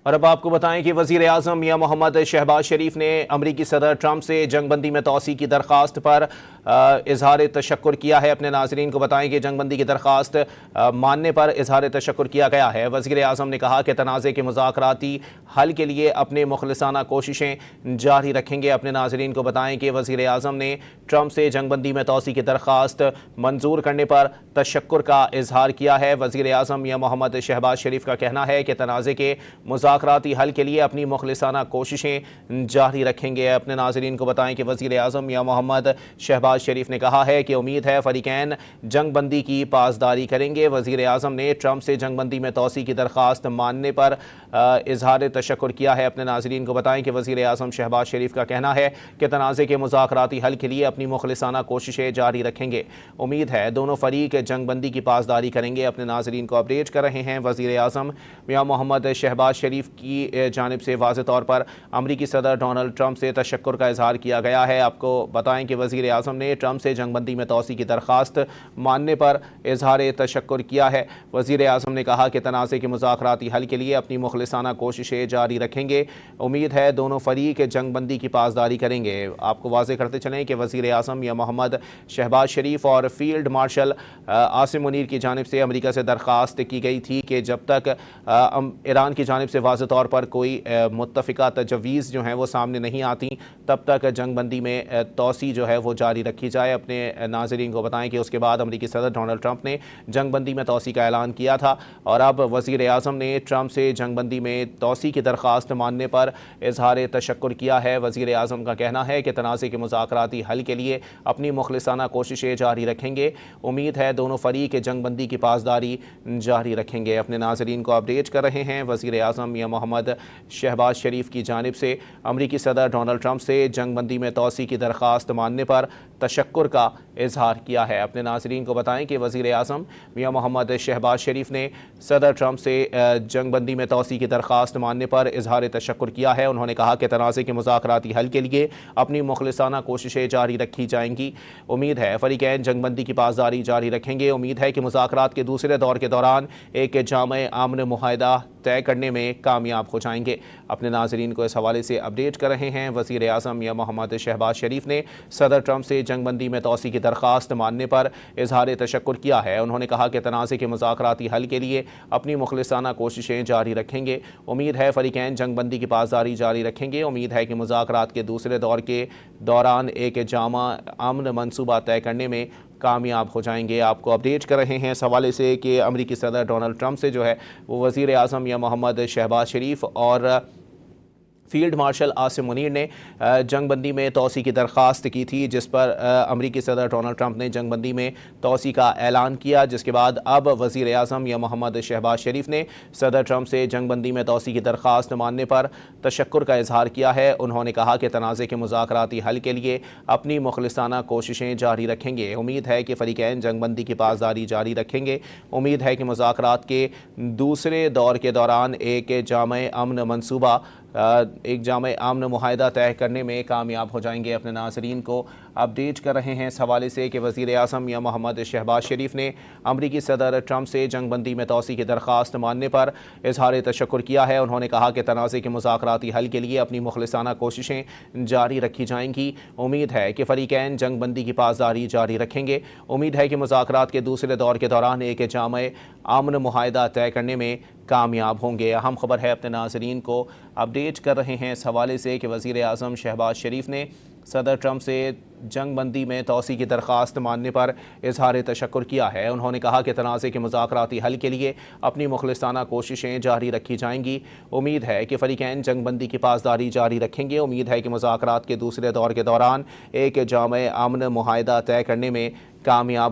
और अब आपको बताएं कि वज़ीर आज़म मियां मोहम्मद शहबाज शरीफ ने अमरीकी सदर ट्रंप से जंगबंदी में तोसी की दरख्वास्त पर इजहार तशक्कुर किया है। अपने नाज़रीन को बताएं कि जंगबंदी की दरख्वास्त मानने पर इजहार तशक्कुर किया गया है। वज़ीर आज़म ने कहा कि तनाज़े के मुज़ाकराती हल के लिए अपने मुखलिसाना कोशिशें जारी रखेंगे। अपने नाज़रीन को बताएं कि वज़ीर आज़म ने ट्रंप से जंगबंदी में तोसी की दरख्वास्त मंजूर करने पर तशक्कुर का इजहार किया है। वज़ीर आज़म मियां मोहम्मद शहबाज शरीफ का कहना है कि तनाज़े के मुज़ाकराती हल के लिए अपनी मुखलिसाना कोशिशें जारी रखेंगे। अपने नाज़रीन को बताएं कि वज़ीर आज़म मियां मोहम्मद शहबाज शरीफ ने कहा है कि उम्मीद है फ़रीक़ैन जंगबंदी की पासदारी करेंगे। वज़ीर आज़म ने ट्रंप से जंगबंदी में तोसी की दरख्वास्त मानने पर इजहार तशक्कुर किया है। अपने नाज़रीन को बताएं कि वज़ीर आज़म शहबाज शरीफ का कहना है कि तनाज़े के मुज़ाकराती हल के लिए अपनी मुखलिसाना कोशिशें जारी रखेंगे। उम्मीद है दोनों फ़रीक जंगबंदी की पासदारी करेंगे। अपने नाज़रीन को अपडेट कर रहे हैं। वज़ीर आज़म मियां मोहम्मद शहबाज शरीफ की जानिब से वाज़ेह तौर पर अमरीकी सदर डोनाल्ड ट्रंप से तशक्कुर का इजहार किया गया है। आपको बताएं कि वज़ीर आज़म ने ट्रंप से जंगबंदी में तोसी की दरख्वास्त मानने पर इजहार तशक्कुर किया है। वज़ीर आज़म ने कहा कि तनाज़े के मुज़ाकराती हल के लिए अपनी मुखलिसाना कोशिशें जारी रखेंगे। उम्मीद है दोनों फ़रीक जंगबंदी की पासदारी करेंगे। आपको वाज़ेह करते चलें कि वज़ीर आज़म मियां मोहम्मद शहबाज शरीफ और फील्ड मार्शल आसिम मुनीर की जानिब से अमरीका से दरख्वास्त की गई थी कि जब तक ईरान की जानिब से वाज़ेह तौर पर कोई मुत्तफ़िका तजवीज़ जो हैं वो सामने नहीं आती, तब तक जंगबंदी में तोसी जो है वो जारी रखी जाए। अपने नाज़रीन को बताएं कि उसके बाद अमरीकी सदर डोनाल्ड ट्रंप ने जंगबंदी में तोसी का ऐलान किया था और अब वज़ीर आज़म ने ट्रंप से जंगबंदी में तोसी की दरख्वास्त मानने पर इजहार तशक्कुर किया है। वज़ीर आज़म का कहना है कि तनाज़े के मुज़ाकराती हल के लिए अपनी मुखलिसाना कोशिशें जारी रखेंगे। उम्मीद है दोनों फ़रीक जंगबंदी की पासदारी जारी रखेंगे। अपने नाज़रीन को अपडेट कर रहे हैं। वज़ीर आज़म मियां मोहम्मद शहबाज शरीफ की जानिब से अमरीकी सदर डोनाल्ड ट्रंप से जंगबंदी में तोसी की दरख्वास्त मानने पर तशक्कुर का इजहार किया है। अपने नाज़रीन को बताएं कि वज़ीर आज़म मियां मोहम्मद शहबाज शरीफ ने सदर ट्रंप से जंगबंदी में तोसी की दरख्वास्त मानने पर इजहार तशक्कुर किया है। उन्होंने कहा कि तनाज़े के मुज़ाकराती हल के लिए अपनी मुखलिसाना कोशिशें जारी रखी जाएंगी। उम्मीद है फ़रीक़ैन जंगबंदी की पासदारी जारी रखेंगे। उम्मीद है कि मुज़ाकरात के दूसरे दौर के दौरान एक जामे आमन मुआहदा तय करने में कामयाब हो जाएंगे। अपने नाज़रीन को इस हवाले से अपडेट कर रहे हैं। वज़ीर आज़म मियां मोहम्मद शहबाज शरीफ ने सदर ट्रंप से जंगबंदी में तोसी की दरख्वास्त मानने पर इजहार तशक्कुर किया है। उन्होंने कहा कि तनाज़े के मुज़ाकराती हल के लिए अपनी मुखलिसाना कोशिशें जारी रखेंगे। उम्मीद है फ़रीक़ैन जंगबंदी की पासदारी जारी रखेंगे। उम्मीद है कि मुज़ाकरात के दूसरे दौर के दौरान एक जामा अमन मनसूबा तय करने में कामयाब हो जाएंगे। आपको अपडेट कर रहे हैं इस हवाले से कि अमरीकी सदर डोनाल्ड ट्रंप से जो है वो वज़ीर आज़म मियां मोहम्मद शहबाज शरीफ और फील्ड मार्शल आसिम मुनीर ने जंगबंदी में तोसी की दरख्वास्त की थी, जिस पर अमरीकी सदर डोनाल्ड ट्रंप ने जंगबंदी में तोसी का ऐलान किया, जिसके बाद अब वज़ीर आज़म या मोहम्मद शहबाज शरीफ ने सदर ट्रंप से जंगबंदी में तोसी की दरख्वास्त मानने पर तशक्कुर का इजहार किया है। उन्होंने कहा कि तनाज़े के मुज़ाकराती हल के लिए अपनी मुखलिसाना कोशिशें जारी रखेंगे। उम्मीद है कि फ़रीक़ैन जंगबंदी की पासदारी जारी रखेंगे। उम्मीद है कि मुज़ाकरात के दूसरे दौर के दौरान एक जामे अमन मनसूबा एक जामे आमन मुआहदा तय करने में कामयाब हो जाएंगे। अपने नाज़रीन को अपडेट कर रहे हैं इस हवाले से कि वज़ीर आज़म या मोहम्मद शहबाज शरीफ ने अमरीकी सदर ट्रंप से जंगबंदी में तोसी की दरख्वास्त मानने पर इजहार तशक्कुर किया है। उन्होंने कहा कि तनाज़े के मुज़ाकराती हल के लिए अपनी मुखलिसाना कोशिशें जारी रखी जाएंगी। उम्मीद है कि फ़रीक़ैन जंगबंदी की पासदारी जारी रखेंगे। उम्मीद है कि मुज़ाकरात के दूसरे दौर के दौरान एक जामे आमन मुआहदा तय करने में कामयाब होंगे। अहम खबर है, अपने नाज़रीन को अपडेट कर रहे हैं इस हवाले से कि वज़ीर आज़म शहबाज शरीफ ने सदर ट्रंप से जंगबंदी में तोसी की दरख्वास्त मानने पर इजहार तशक्कुर किया है। उन्होंने कहा कि तनाज़े के मुज़ाकराती हल के लिए अपनी मुखलिसाना कोशिशें जारी रखी जाएंगी। उम्मीद है कि फ़रीक़ैन जंगबंदी की पासदारी जारी रखेंगे। उम्मीद है कि मुज़ाकरात के दूसरे दौर के दौरान एक जामे अमन मुआहदा तय करने में कामयाब